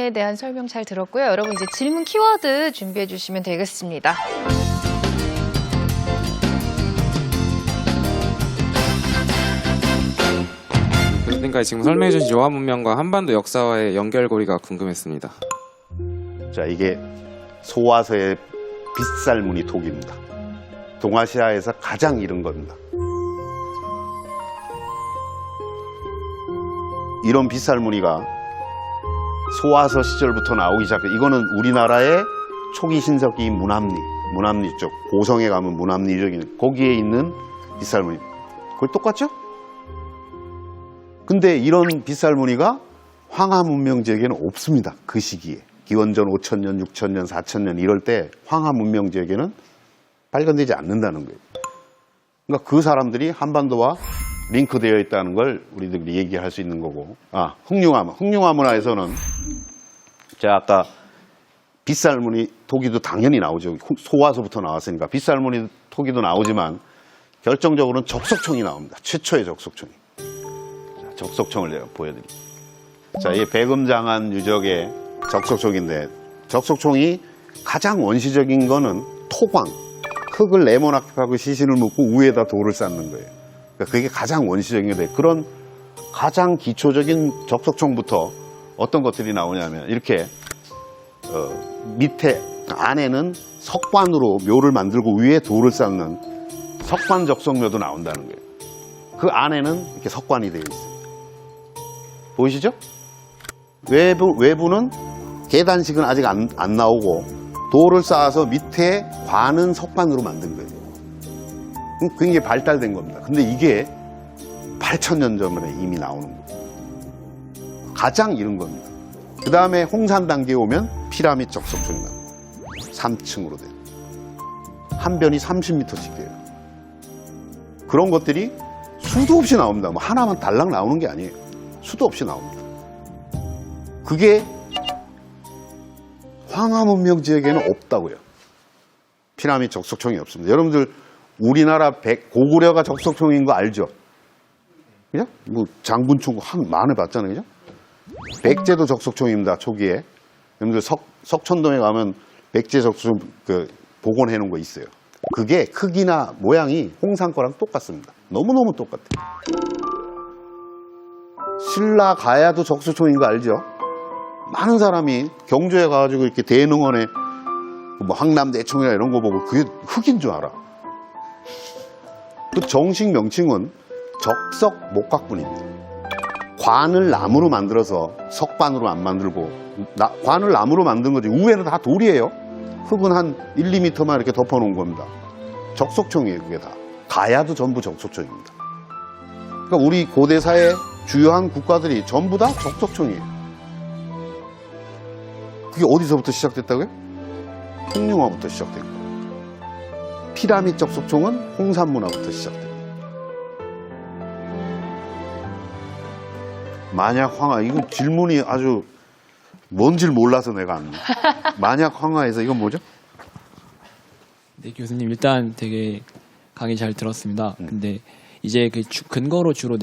문명에 대한 설명 잘 들었고요. 여러분 이제 질문 키워드 준비해 주시면 되겠습니다. 그러니까 지금 설명해 주신 요한 문명과 한반도 역사와의 연결고리가 궁금했습니다. 자, 이게 소화서의 빗살무늬 톡입니다. 동아시아에서 가장 이른 겁니다. 이런 빗살무늬가 소화서 시절부터 나오기 시작해. 이거는 우리나라의 초기 신석기인 문합리 쪽, 고성에 가면 문합리 쪽인 거기에 있는 빗살무늬. 그걸 똑같죠? 근데 이런 빗살무늬가 황하 문명 지역에는 없습니다. 그 시기에. 기원전 5,000년, 6,000년, 4,000년 이럴 때 황하 문명 지역에는 발견되지 않는다는 거예요. 그러니까 그 사람들이 한반도와 링크되어 있다는 걸 우리들이 얘기할 수 있는 거고. 흑룡화문. 흑룡화문화에서는 제가 아까 빗살무늬 토기도 당연히 나오죠. 소화서부터 나왔으니까. 빗살무늬 토기도 나오지만 결정적으로는 적석총이 나옵니다. 최초의 적석총이. 자, 적석총을 제가 보여드릴게요. 자, 이 백음장한 유적의 적석총인데 적석총이 가장 원시적인 거는 토광. 흙을 네모나게 시신을 묻고 위에다 돌을 쌓는 거예요. 그러니까 그게 가장 원시적인 건데 그런 가장 기초적인 적석총부터 어떤 것들이 나오냐면 이렇게 밑에 안에는 석관으로 묘를 만들고 위에 돌을 쌓는 석관 적석묘도 나온다는 거예요. 그 안에는 이렇게 석관이 되어 있어요. 보이시죠? 외부는 계단식은 아직 안 나오고 돌을 쌓아서 밑에 관은 석관으로 만든 거예요. 굉장히 발달된 겁니다. 근데 이게 8,000년 전에 이미 나오는 거예요. 가장 이른 겁니다. 그 다음에 홍산 단계에 오면 피라미드 적석총이 나옵니다. 3층으로 돼요. 한 변이 30m씩 돼요. 그런 것들이 수도 없이 나옵니다. 뭐 하나만 달랑 나오는 게 아니에요. 수도 없이 나옵니다. 그게 황하 문명 지역에는 없다고요. 피라미드 적석총이 없습니다. 여러분들 우리나라 고구려가 적석총인 거 알죠? 그죠? 뭐 장군총 많이 봤잖아요. 그죠? 백제도 적석총입니다. 초기에. 여러분들 석천동에 가면 백제 적석총 복원해 놓은 거 있어요. 그게 크기나 모양이 홍산 거랑 똑같습니다. 너무너무 똑같아요. 신라 가야도 적석총인 거 알죠? 많은 사람이 경주에 가가지고 이렇게 대능원에 뭐 황남대총이나 이런 거 보고 그게 흙인 줄 알아. 그 정식 명칭은 적석 목각분입니다. 관을 나무로 만들어서 석관으로 안 만들고 관을 나무로 만든 거지 위에는 다 돌이에요. 흙은 한 1, 2m만 이렇게 덮어놓은 겁니다. 적석총이에요. 그게 다. 가야도 전부 적석총입니다. 그러니까 우리 고대사의 주요한 국가들이 전부 다 적석총이에요. 그게 어디서부터 시작됐다고요? 흑룡화부터 시작된 거예요. 피라미드 적석총은 홍산문화부터 시작된 거예요. 만약 황하, 이거 질문이 아주 뭔지를 몰라서 내가 안. 만약 황하에서 이건 뭐죠? 네, 교수님 일단 되게 강의 잘 들었습니다. 근데 이제 그 근거로 주로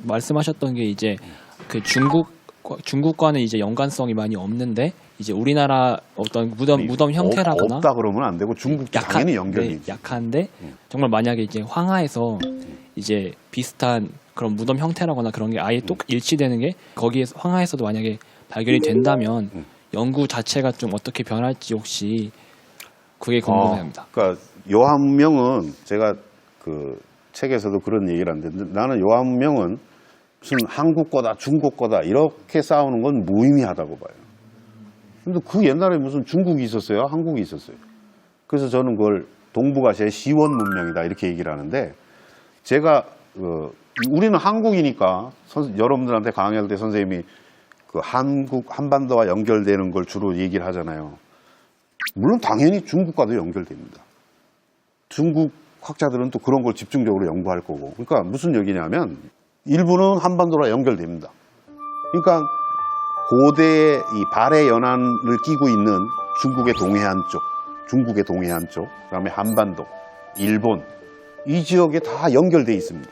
말씀하셨던 게 이제 그 중국과는 이제 연관성이 많이 없는데 이제 우리나라 어떤 무덤 형태라거나 없다 그러면 안 되고 중국도 당연히 연결이 네, 약한데 정말 만약에 이제 황하에서 이제 비슷한 그런 무덤 형태라거나 그런 게 아예 또 일치되는 게 거기에서 황하에서도 만약에 발견이 된다면 연구 자체가 좀 어떻게 변할지 혹시 그게 궁금합니다. 그러니까 요한문명은 제가 그 책에서도 그런 얘기를 하는데 나는 요한문명은 무슨 한국 거다 중국 거다 이렇게 싸우는 건 무의미하다고 봐요. 근데 그 옛날에 무슨 중국이 있었어요? 한국이 있었어요. 그래서 저는 그걸 동북아시아의 시원 문명이다 이렇게 얘기를 하는데 제가 우리는 한국이니까 여러분들한테 강의할 때 선생님이 그 한반도와 연결되는 걸 주로 얘기를 하잖아요. 물론 당연히 중국과도 연결됩니다. 중국 학자들은 또 그런 걸 집중적으로 연구할 거고. 그러니까 무슨 얘기냐면 일부는 한반도와 연결됩니다. 그러니까 고대의 이 발해 연안을 끼고 있는 중국의 동해안 쪽, 그다음에 한반도, 일본 이 지역에 다 연결돼 있습니다.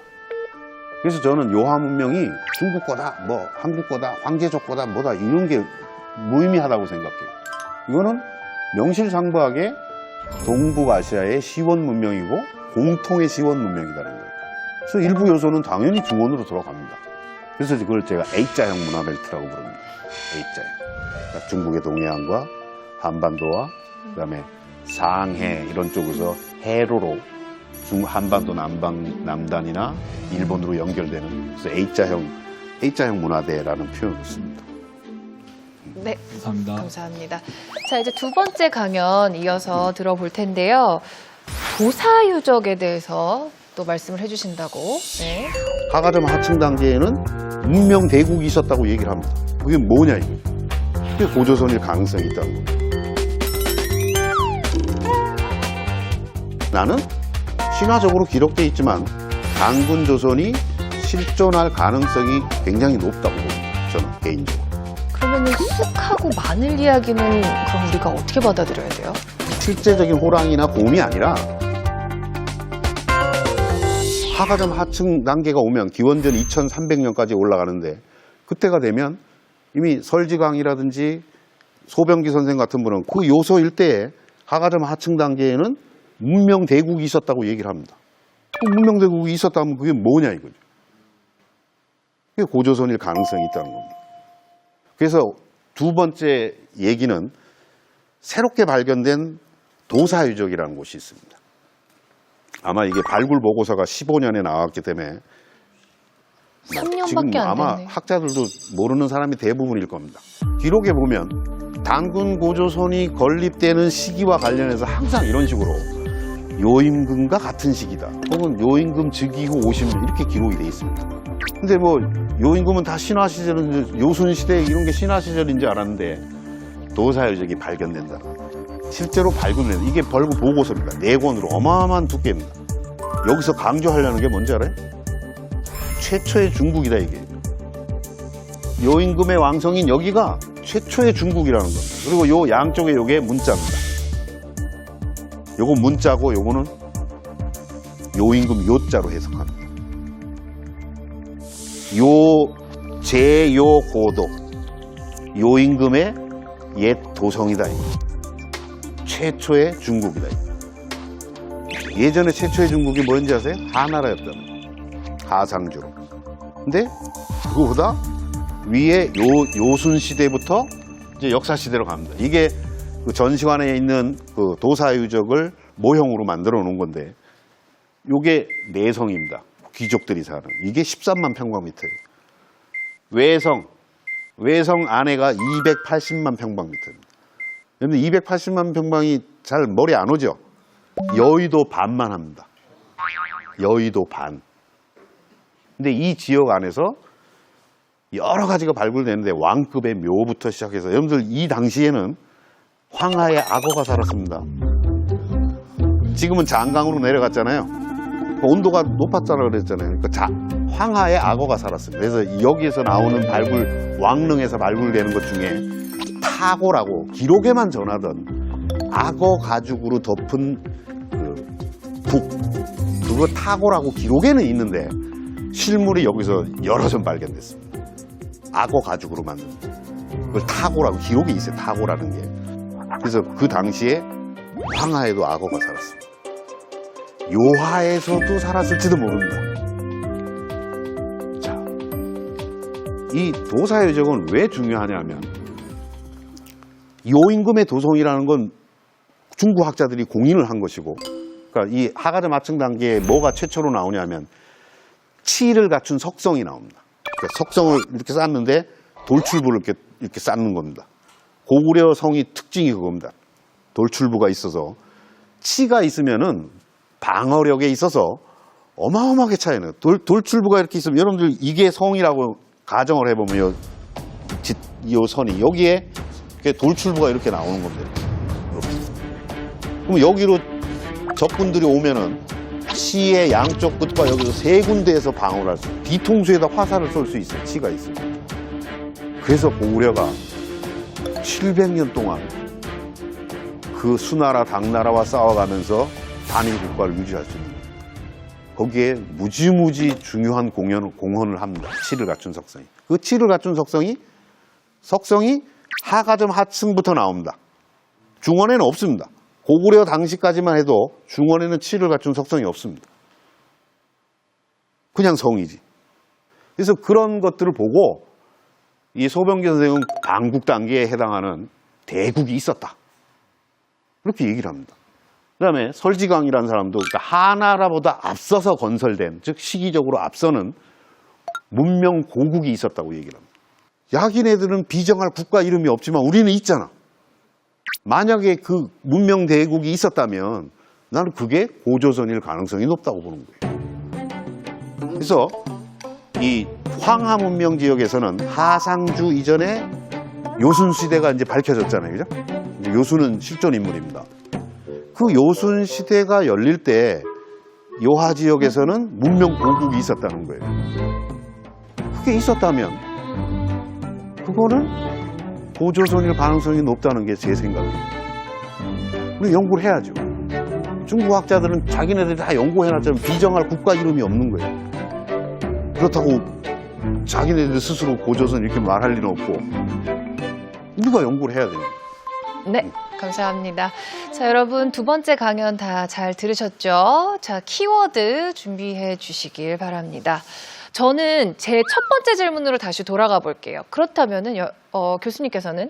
그래서 저는 요한 문명이 중국 거다, 뭐 한국 거다, 황제족 거다, 뭐다 이런 게 무의미하다고 생각해요. 이거는 명실상부하게 동북아시아의 시원 문명이고 공통의 시원 문명이라는 거예요. 그래서 일부 요소는 당연히 중원으로 돌아갑니다. 그래서 그걸 제가 A자형 문화벨트라고 부릅니다. A자형. 그러니까 중국의 동해안과 한반도와 그다음에 상해 이런 쪽에서 해로로 한반도 남단이나 일본으로 연결되는 그래서 A자형 문화대라는 표현을 씁니다. 네, 감사합니다. 감사합니다. 자, 이제 두 번째 강연 이어서 들어볼 텐데요. 도사유적에 대해서 또 말씀을 해주신다고. 네. 하가점 하층 단계에는 문명 대국이 있었다고 얘기를 합니다. 그게 뭐냐 이거. 그게 고조선일 가능성이 있다는 겁니다. 나는 신화적으로 기록되어 있지만 단군 조선이 실존할 가능성이 굉장히 높다고 봅니다. 저는 개인적으로. 그러면 쑥하고 마늘 이야기는 그럼 우리가 어떻게 받아들여야 돼요? 실제적인 호랑이나 곰이 아니라 하가점 하층 단계가 오면 기원전 2300년까지 올라가는데 그때가 되면 이미 설지강이라든지 소병기 선생 같은 분은 그 요소 일대에 하가점 하층 단계에는 문명 대국이 있었다고 얘기를 합니다. 그 문명 대국이 있었다면 그게 뭐냐 이거죠. 그게 고조선일 가능성이 있다는 겁니다. 그래서 두 번째 얘기는 새롭게 발견된 도사유적이라는 곳이 있습니다. 아마 이게 발굴 보고서가 15년에 나왔기 때문에 3년밖에 지금 안 아마 됐네. 학자들도 모르는 사람이 대부분일 겁니다. 기록에 보면 단군 고조선이 건립되는 시기와 관련해서 항상 이런 식으로 요임금과 같은 시기다. 혹은 요임금 즉위후 50년 이렇게 기록이 돼 있습니다. 근데 뭐 요임금은 다 신화 시절은 요순 시대 이런 게 신화 시절인 줄 알았는데 도사유적이 발견된다. 실제로 발굴된 이게 발굴 보고서입니다. 4권으로 어마어마한 두께입니다. 여기서 강조하려는 게 뭔지 알아요? 최초의 중국이다 이게. 요임금의 왕성인 여기가 최초의 중국이라는 겁니다. 그리고 요 양쪽에 요게 문자입니다. 요거 문자고 요거는 요임금 요자로 해석합니다. 요 제요고도 요임금의 옛 도성이다 이거. 최초의 중국이다 이거. 예전에 최초의 중국이 뭔지 아세요? 하나라였다는 거예요. 하상주로. 근데 그거보다 위에 요순 시대부터 이제 역사 시대로 갑니다. 이게 그 전시관에 있는 그 도사유적을 모형으로 만들어 놓은 건데 요게 내성입니다. 귀족들이 사는. 이게 13만 평방미터예요. 외성 안에가 280만 평방미터입니다. 그런데 280만 평방이 잘 머리 안 오죠? 여의도 반만 합니다. 여의도 반. 근데 이 지역 안에서 여러 가지가 발굴되는데 왕급의 묘부터 시작해서 여러분들 이 당시에는 황하의 악어가 살았습니다. 지금은 장강으로 내려갔잖아요. 온도가 높았잖아요. 그랬잖아요. 그러니까 황하의 악어가 살았습니다. 그래서 여기에서 나오는 발굴, 왕릉에서 발굴되는 것 중에 타고라고 기록에만 전하던 악어 가죽으로 덮은 그 북, 그거 타고라고 기록에는 있는데 실물이 여기서 여러 점 발견됐습니다. 악어 가죽으로 만든 그걸 타고라고 기록이 있어요. 타고라는 게. 그래서 그 당시에 황하에도 악어가 살았습니다. 요하에서도 살았을지도 모릅니다. 자, 이 도사유적은 왜 중요하냐면 요임금의 도성이라는 건 중국 학자들이 공인을 한 것이고, 그러니까 이 하가점 하층 단계에 뭐가 최초로 나오냐면 치를 갖춘 석성이 나옵니다. 그러니까 석성을 이렇게 쌓는데 돌출부를 이렇게 쌓는 겁니다. 고구려 성이 특징이 그겁니다. 돌출부가 있어서 치가 있으면은 방어력에 있어서 어마어마하게 차이나요. 돌출부가 이렇게 있으면 여러분들 이게 성이라고 가정을 해보면 요 선이 여기에 돌출부가 이렇게 나오는 겁니다. 이렇게. 그럼 여기로 적군들이 오면은 치의 양쪽 끝과 여기서 세 군데에서 방어를 할 수 있어요. 뒤통수에다 화살을 쏠 수 있어요. 치가 있으면. 그래서 고구려가 700년 동안 그 수나라 당나라와 싸워가면서 단일 국가를 유지할 수 있는 거예요. 거기에 무지무지 중요한 공헌을 합니다. 치를 갖춘 석성이. 그 치를 갖춘 석성이 하가점 하층부터 나옵니다. 중원에는 없습니다. 고구려 당시까지만 해도 중원에는 치를 갖춘 석성이 없습니다. 그냥 성이지. 그래서 그런 것들을 보고 이 소병기 선생은 강국 단계에 해당하는 대국이 있었다. 그렇게 얘기를 합니다. 그 다음에 설지강이라는 사람도 그러니까 하나라보다 앞서서 건설된, 즉 시기적으로 앞서는 문명 고국이 있었다고 얘기를 합니다. 야기네들은 비정할 국가 이름이 없지만 우리는 있잖아. 만약에 그 문명 대국이 있었다면 나는 그게 고조선일 가능성이 높다고 보는 거예요. 그래서 이 황하 문명 지역에서는 하상주 이전에 요순 시대가 이제 밝혀졌잖아요. 그죠? 요순은 실존 인물입니다. 그 요순 시대가 열릴 때 요하 지역에서는 문명 고국이 있었다는 거예요. 그게 있었다면 그거는 고조선일 가능성이 높다는 게 제 생각이에요. 우리 연구를 해야죠. 중국 학자들은 자기네들이 다 연구해놨지만 비정할 국가 이름이 없는 거예요. 그렇다고 자기네들 스스로 고조선 이렇게 말할 리는 없고 우리가 연구를 해야 됩니다. 네, 감사합니다. 자, 여러분 두 번째 강연 다 잘 들으셨죠? 자, 키워드 준비해 주시길 바랍니다. 저는 제 첫 번째 질문으로 다시 돌아가 볼게요. 그렇다면은 교수님께서는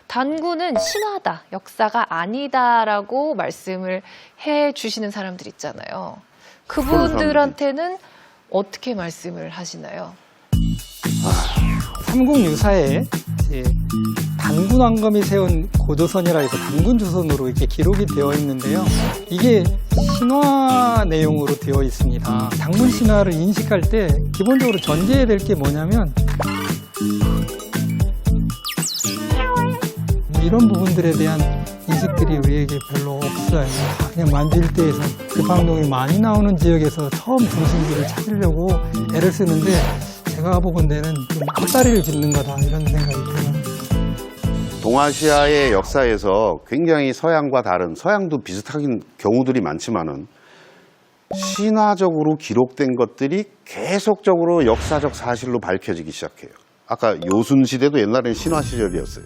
단군은 신화다, 역사가 아니다라고 말씀을 해 주시는 사람들 있잖아요. 그분들한테는 어떻게 말씀을 하시나요? 삼국유사에 단군 왕검이 세운 고조선이라 해서 단군조선으로 이렇게 기록이 되어 있는데요. 이게 신화 내용으로 되어 있습니다. 단군 신화를 인식할 때 기본적으로 전제해야 될 게 뭐냐면 이런 부분들에 대한 인식들이 우리에게 별로 없어요. 그냥 만주일대에서 급항동이 많이 나오는 지역에서 처음 중심지를 찾으려고 애를 쓰는데 제가 보건대는 좀 헛다리를 짚는 거다 이런 생각이 들어요. 동아시아의 역사에서 굉장히 서양과 다른, 서양도 비슷하긴 경우들이 많지만은 신화적으로 기록된 것들이 계속적으로 역사적 사실로 밝혀지기 시작해요. 아까 요순 시대도 옛날에는 신화 시절이었어요.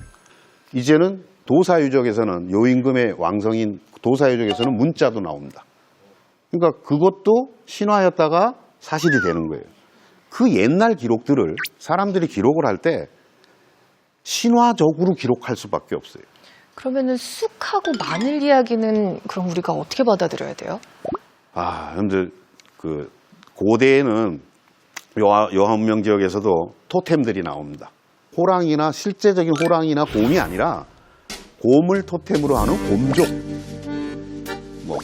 이제는 도사유적에서는 요임금의 왕성인 도사유적에서는 문자도 나옵니다. 그러니까 그것도 신화였다가 사실이 되는 거예요. 그 옛날 기록들을 사람들이 기록을 할 때 신화적으로 기록할 수밖에 없어요. 그러면은 쑥하고 마늘 이야기는 그럼 우리가 어떻게 받아들여야 돼요? 여러분들 그 고대에는 여하문명 지역에서도 토템들이 나옵니다. 호랑이나 실제적인 호랑이나 곰이 아니라 곰을 토템으로 하는 곰족,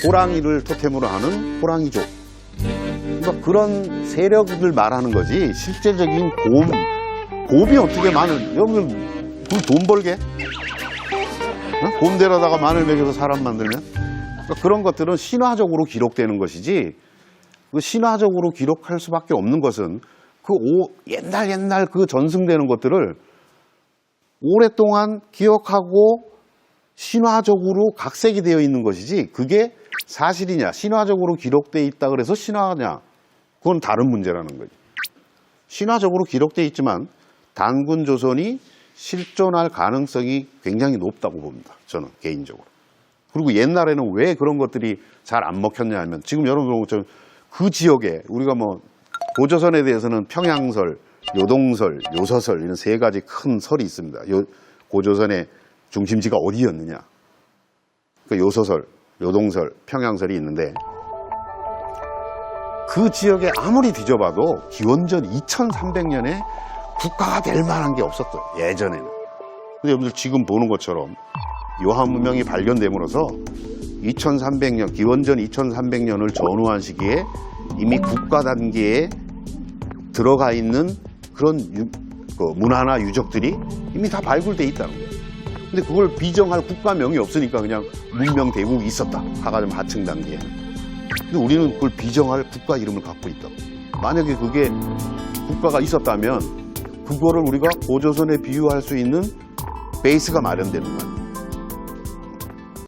호랑이를 토템으로 하는 호랑이족. 그러니까 그런 세력을 말하는 거지 실제적인 곰이 어떻게 여러분 그걸 돈 벌게? 곰 데려다가 마늘 먹여서 사람 만들면? 그러니까 그런 것들은 신화적으로 기록되는 것이지 그 신화적으로 기록할 수밖에 없는 것은 그 옛날 그 전승되는 것들을 오랫동안 기억하고 신화적으로 각색이 되어 있는 것이지 그게 사실이냐 신화적으로 기록되어 있다 그래서 신화냐 그건 다른 문제라는 거죠. 신화적으로 기록되어 있지만 단군 조선이 실존할 가능성이 굉장히 높다고 봅니다. 저는 개인적으로. 그리고 옛날에는 왜 그런 것들이 잘 안 먹혔냐 하면 지금 여러분 보는 것처럼 그 지역에 우리가 고조선에 대해서는 평양설, 요동설, 요서설 이런 세 가지 큰 설이 있습니다. 고조선의 중심지가 어디였느냐. 그러니까 요서설, 요동설, 평양설이 있는데 그 지역에 아무리 뒤져봐도 기원전 2300년에 국가가 될 만한 게 없었어요. 예전에는. 근데 여러분들 지금 보는 것처럼 요한 문명이 발견됨으로써 2300년, 기원전 2300년을 전후한 시기에 이미 국가 단계에 들어가 있는 그런 문화나 유적들이 이미 다 발굴돼 있다는 거예요. 근데 그걸 비정할 국가명이 없으니까 그냥 문명 대국이 있었다. 하가점 하층 단계에. 근데 우리는 그걸 비정할 국가 이름을 갖고 있다고. 만약에 그게 국가가 있었다면 그거를 우리가 고조선에 비유할 수 있는 베이스가 마련되는 거예요.